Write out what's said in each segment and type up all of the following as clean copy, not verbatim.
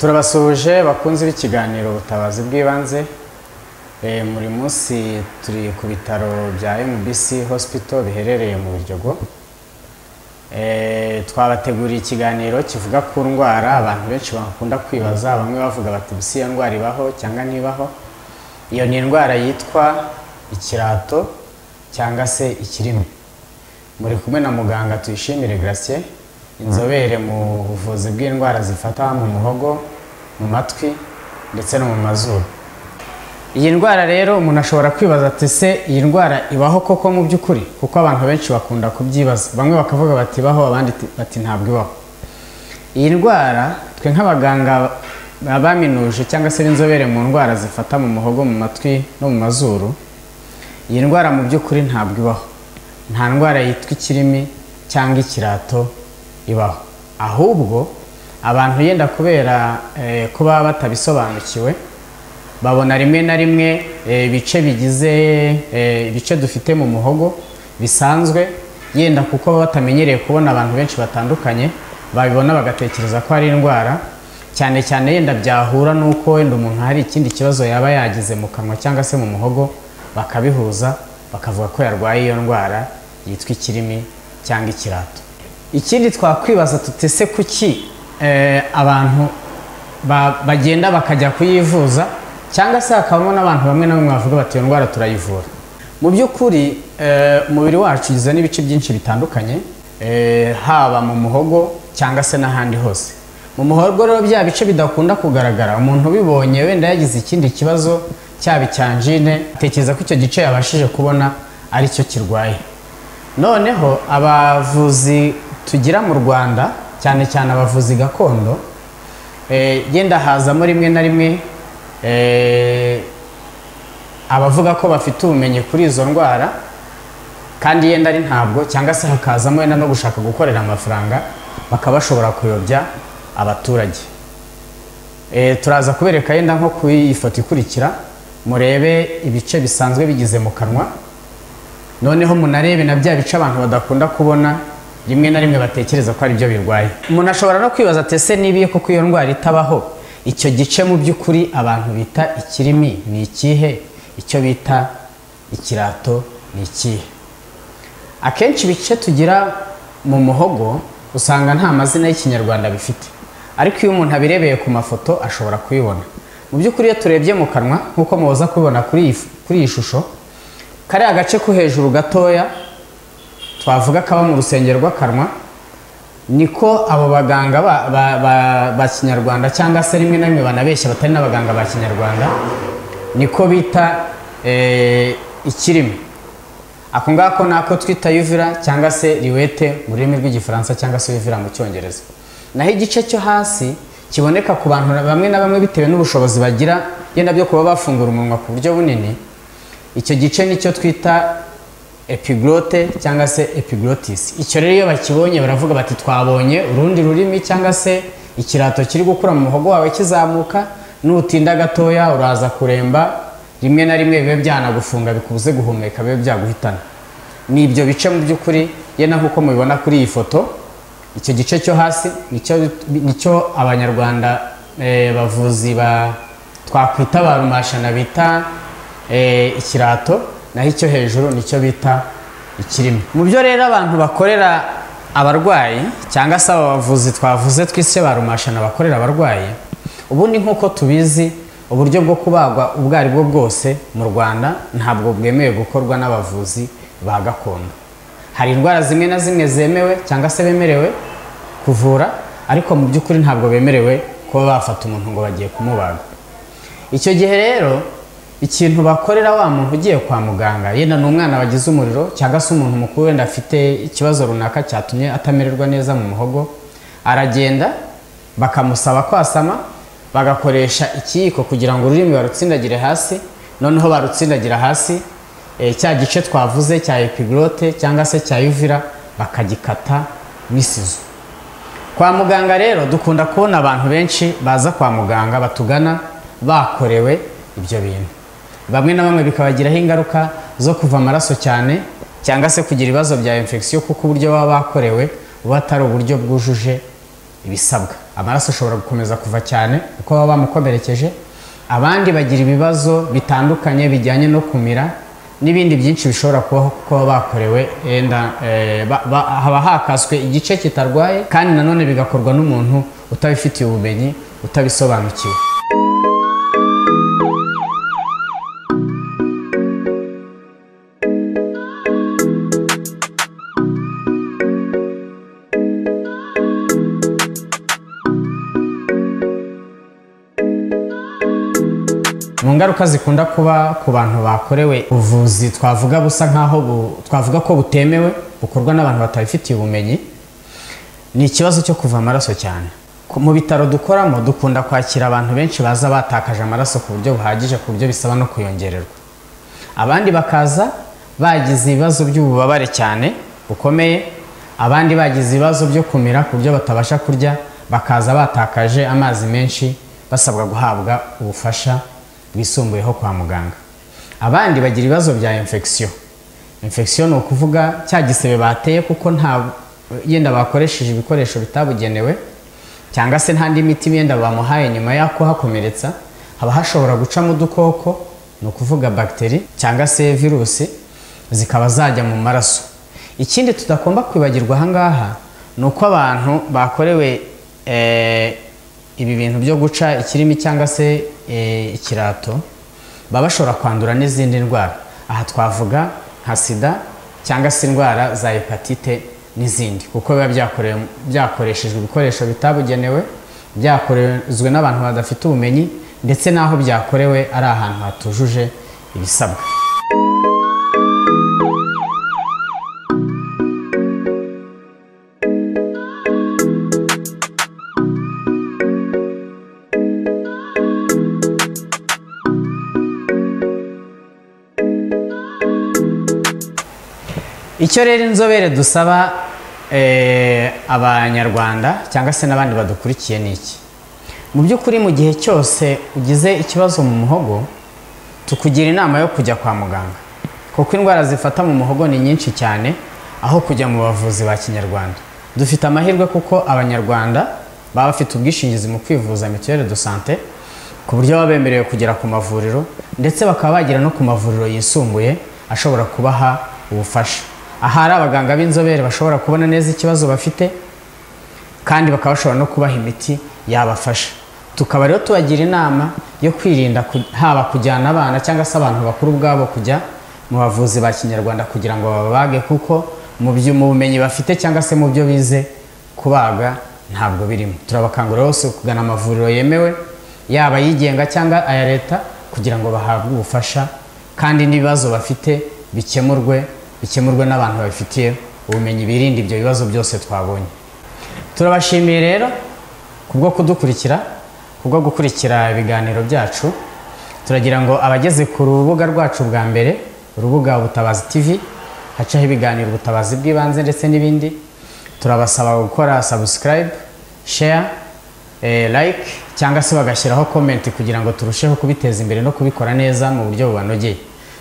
turabasuhuje bakunze b'ikiganiro ubutabazi bw'ibanze. Muri munsi turi ku bitaro bya MBC Hospital biherereye mu Biryogo. Twabateguriye ikiganiro kivuga ku ndwara abantu benshi bakunda kwibaza, bamwe bavuga bati bisi iyo ndwara ibaho cyangwa ntibaho. Iyo ni indwara yitwa ikirato cyangwa se ikirimi. Muri kumwe na muganga Tuyishimire Gratien, inzobere mu buvuzi bw'indwara zifata mu muhogo, mu matwi ndetse no mu mazuru. Iyi ndwara rero umuntu ashobora kwibaza ati se iyi ndwara ibaho koko mu by'ukuri, kuko abantu benshi bakunda kubyibaza. Bamwe bakavuga bati ibaho, abandi bati ntabwo ibaho. Iyi ndwara twe nk'abaganga baminuje cyangwa se inzobere mu ndwara zifata mu muhogo, mu matwi no mu mazuru, iyi ndwara mu by'ukuri ntabwo ibaho. Nta ndwara yitwa ikirimi cyangwa ikirato ibaho. Ahubwo abantu yenda kubera kuba batabisobanukiwe, babona rimwe na rimwe ibice bigize ibice dufite mu muhogo bisanzwe, yenda kuko batamenyereye kubona abantu benshi batandukanye, babibona bagatekereza ko ari indwara, cyane cyane yenda byahura nuko wenda umuntu hari ikindi kibazo yaba yagize mu kanwa cyangwa se mu muhogo, bakabihuza bakavuga ko yarwaye iyo ndwara yitwa ikirimi cyangwa ikirato. Ikindi twakwibaza tutese kuki abantu bagenda bakajya kuyivuza, cyangwa se hakabamo n'abantu bamwe na bamwe bavuga bati iyo ndwara turayivura. Mu by'ukuri umubiri wacu ugizwe n'ibice byinshi bitandukanye, haba mu muhogo cyangwa se n'ahandi hose. Mu muhogo rero bya bice bidakunda kugaragara, umuntu ubibonye wenda yagize ikindi kibazo cyaba icyanjine, atekereza ko icyo gice yabashije kubona ari cyo kirwaye. Noneho abavuzi tugira mu Rwanda, cyane cyane abavuzi gakondo, yenda hazamo rimwe na rimwe abavuga ko bafite ubumenyi kuri izo ndwara, kandi yenda ari ntabwo, cyangwa se hakazamo wenda no gushaka gukorera amafaranga, bakaba bashobora kuyobya abaturage. Turaza kubereka yenda nko ku iyi foto ikurikira, murebe ibice bisanzwe bigize mu kanwa, noneho munarebe na bya bice abantu badakunda kubona rimwe na rimwe batekereza ko ari byo birwaye. Umuntu ashobora no kwibaza ati ese nibiye koko iyo ndwara itabaho, icyo gice mu by'ukuri abantu bita ikirimi ni ikihe, icyo bita ikirato ni ikihe? Akenshi ibice tugira mu muhogo usanga nta mazina y'ikinyarwanda bifite, ariko iyo umuntu abirebeye ku mafoto ashobora kuyibona. Mu by'ukuri iyo turebye mu kanwa nk'uko muza kubibona kuri iyi shusho, kari agace ko hejuru gatoya twavuga kaba mu rusengero rw'akanwa, niko abo baganga ba kinyarwanda cyangwa se rimwe na rimwe banabeshya batari n'abaganga ba kinyarwanda, niko bita ikirimi. Ako ngako nako twita uvula cyangwa se riwete mu rurimi rw'igifaransa, cyangwa se uvula mu cyongereza. Naho igice cyo hasi kiboneka ku bantu bamwe na bamwe bitewe n'ubushobozi bagira yenda byo kuba bafungura umunwa ku buryo bunini, icyo gice nicyo twita epiglote cyangwa se epiglottis. Icyo rero iyo bakibonye baravuga bati twabonye urundi rurimi cyangwa se ikirato kiri gukura mu muhogo wawe kizamuka, nutinda gatoya uraza kuremba, rimwe na rimwe bibe byanagufunga bikubuze guhumeka, bibe byaguhitana. Ni ibyo bice mu by'ukuri yenda nk'uko mubibona kuri iyi foto. Icyo gice cyo hasi nicyo abanyarwanda bavuzi twakwita ba rumashana bita ikirato, naho icyo hejuru nicyo bita ikirimi. Mu byo rero abantu bakorera abarwayi cyangwa se abavuzi twavuze twise ba rumashana bakorera abarwayi, ubundi nk'uko tubizi uburyo bwo kubagwa ubwo ari bwo bwose mu Rwanda ntabwo bwemewe gukorwa n'abavuzi ba gakondo. Hari indwara zimwe na zimwe zemewe cyangwa se bemerewe kuvura, ariko mu by'ukuri ntabwo bemerewe kuba bafata umuntu ngo bagiye kumubaga. Icyo gihe rero ikintu bakorera wa muntu ugiye kwa muganga, yenda ni umwana wagize umuriro cyangwa se umuntu mukuru wenda afite ikibazo runaka cyatumye atamererwa neza mu muhogo, aragenda bakamusaba kwasama, bagakoresha ikiyiko kugira ngo ururimi barutsindagire hasi, noneho barutsindagira hasi cya gice twavuze cya epiglote cyangwa se cya uvula bakagikata n'isizo. Kwa muganga rero dukunda kubona abantu benshi baza kwa muganga batugana bakorewe ibyo bintu. Bamwe na bamwe bikabagiraho ingaruka zo kuva amaraso cyane cyangwa se kugira ibibazo bya infection, kuko uburyo baba bakorewe buba atari uburyo bwujuje ibisabwa. amaraso ashobora gukomeza kuva cyane uko baba bamukomerekeje. Abandi bagira ibibazo bitandukanye bijyanye no kumira n'ibindi byinshi bishobora kubaho kuko baba bakorewe haba hakaswe igice kitarwaye, kandi nanone bigakorwa n'umuntu utabifitiye ubumenyi, utabisobanukiwe. Mu ngaruka zikunda kuba ku bantu bakorewe ubuvuzi twavuga busa nkaho twavuga ko butemewe, bukorwa n'abantu batabifitiye ubumenyi, ni ikibazo cyo kuva amaraso cyane. Mu bitaro dukoramo dukunda kwakira abantu benshi baza batakaje amaraso ku buryo buhagije, ku buryo bisaba no kuyongererwa. Abandi bakaza bagize ibibazo by'ububabare cyane bukomeye, abandi bagize ibibazo byo kumira ku buryo batabasha kurya, bakaza batakaje amazi menshi basabwa guhabwa ubufasha bwisumbuyeho kwa muganga. Abandi bagira ibibazo bya infection. Infection ni ukuvuga cya gisebe bateye kuko nta yenda bakoresheje ibikoresho bitabugenewe, cyangwa se nta ndi miti yenda bamuhaye nyuma y'ako hakomeretsa, haba hashobora gucamo udukoko, ni ukuvuga bagiteri cyangwa se virusi, zikaba zajya mu maraso. Ikindi tudagomba kwibagirwa ahangaha ni uko abantu bakorewe ibi bintu byo guca ikirimi cyangwa se ikirato baba bashobora kwandura n'izindi ndwara. Aha twavuga nka sida cyangwa se indwara za hepatite n'izindi, kuko biba byakoreshejwe ibikoresho bitabugenewe, byakorezwe n'abantu badafite ubumenyi, ndetse n'aho byakorewe ari ahantu hatujuje ibisabwa. Icyo rero inzobere dusaba abanyarwanda cyangwa se n'abandi badukurikiye ni iki? Mu by'ukuri mu gihe cyose ugize ikibazo mu muhogo, tukugira inama yo kujya kwa muganga, kuko indwara zifata mu muhogo ni nyinshi cyane aho kujya mu bavuzi ba kinyarwanda. Dufite amahirwe kuko abanyarwanda baba bafite ubwishingizi mu kwivuza mituelle de santé, ku buryo baba bemerewe kugera ku mavuriro, ndetse bakaba bagera no ku mavuriro yisumbuye ashobora kubaha ubufasha. Aha hari abaganga b'inzobere bashobora kubona neza ikibazo bafite, kandi bakaba bashobora no kubaha imiti yabafasha. Tukaba rero tubagira inama yo kwirinda haba kujyana abana cyangwa se abantu bakuru ubwabo kujya mu bavuzi ba kinyarwanda kugira ngo babage, kuko mu bumenyi bafite cyangwa se mu byo bize kubaga ntabwo birimo. Turabakangurira bose kugana amavuriro yemewe, yaba yigenga cyangwa aya leta, kugira ngo bahabwe ubufasha kandi n'ibibazo bafite bikemurwe n'abantu babifitiye ubumenyi, birinde ibyo bibazo byose twabonye. Turabashimiye rero kubwo kudukurikira, kubwo gukurikira ibiganiro byacu. Turagira ngo abageze ku rubuga rwacu bwa mbere, urubuga Ubutabazi TV, hacaho ibiganiro ubutabazi bw'ibanze ndetse n'ibindi, turabasaba gukora subscribe, share, like cyangwa se bagashyiraho comment kugira ngo turusheho kubiteza imbere no kubikora neza mu buryo bubanogeye.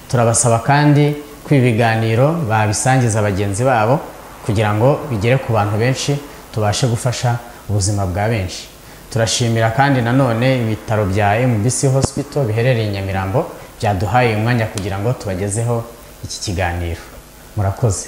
Turabasaba kandi ko ibi biganiro babisangiza bagenzi babo kugira ngo bigere ku bantu benshi, tubashe gufasha ubuzima bwa benshi. Turashimira kandi nanone ibitaro bya MBC Hospital biherereye i Nyamirambo byaduhaye umwanya kugira ngo tubagezeho iki kiganiro. Murakoze.